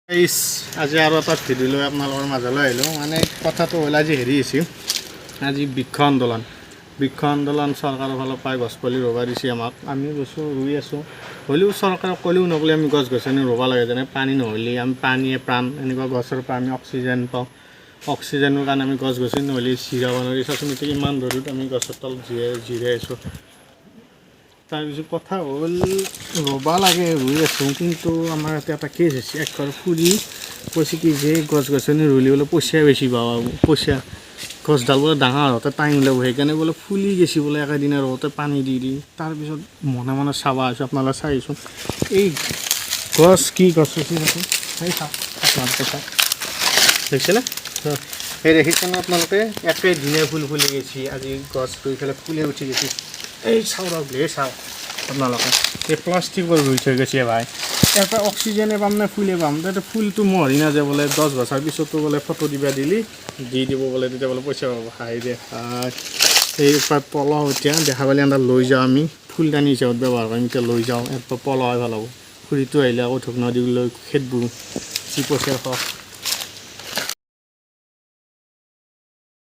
আজি আৰু এটা ভিডিঅ' লৈ আপোনালোকৰ মাজলৈ আহিলোঁ মানে কথাটো হ'ল আজি হেৰি হৈছে আজি বৃক্ষ আন্দোলন চৰকাৰৰ ফালৰ পৰা গছপুলি ৰুব দিছে আমাক আমি গৈছোঁ ৰুই আছোঁ হ'লেও চৰকাৰক ক'লেও নক'লে আমি গছ গছনি ৰুব লাগে যেনে পানী নহ'লে আমি পানীয়ে প্ৰাণ এনেকুৱা গছৰ পৰা আমি অক্সিজেন পাওঁ অক্সিজেনৰ কাৰণে আমি গছ গছনি নহ'লে জিৰাব নোৱাৰি চাচোন এতিয়া ইমান দূৰত আমি গছৰ তলত জিৰাই আছোঁ তাৰপিছত কথা হ'ল ৰুব লাগে ৰুই আছোঁ কিন্তু আমাৰ ইয়াতে এটা কেছ হৈছে একবাৰ ফুৰি কৈছে কি যে গছ গছনি ৰুলে বোলে পইচা বেছি পাওঁ পইচা গছডাল বোলে ডাঙৰ হওঁতে টাইম ওলাব সেইকাৰণে বোলে ফুলি গেছি বোলে একেদিনা ৰওঁতে পানী দি তাৰপিছত মনে চাবা আছোঁ আপোনালোকে চাইছোঁ এই গছ কি গছ হৈছে সেই চাওক আপোনালোকে চাওক দেখিছেনে সেই দেখিছেনে আপোনালোকে একেদিনে ফুল ফুলি গৈছে আজি গছ ৰুই পেলাই ফুলে উঠি গৈছে এই চাওক ৰ'ব চাওক আপোনালোকে এই প্লাষ্টিকৰ ৰুই থৈ গৈছে ভাই এটা অক্সিজেনে পাম নে ফুলে পাম তাতে ফুলটো মৰি নাযায় বোলে 10 বছৰ পিছতো বোলে ফটো দিবা দিলি দি দিব বোলে তেতিয়া বোলে পইচা পাব হাই দে এই পলহ এতিয়া দেখা পালে এটা লৈ যাওঁ আমি ফুলদানি হিচাপত ব্যৱহাৰ কৰিম এতিয়া লৈ যাওঁ পলহ ভাল হ'ব খুৰীটো আহিলে আকৌ ধূপ নদী লৈ খেদবোৰ যি পইচা হওক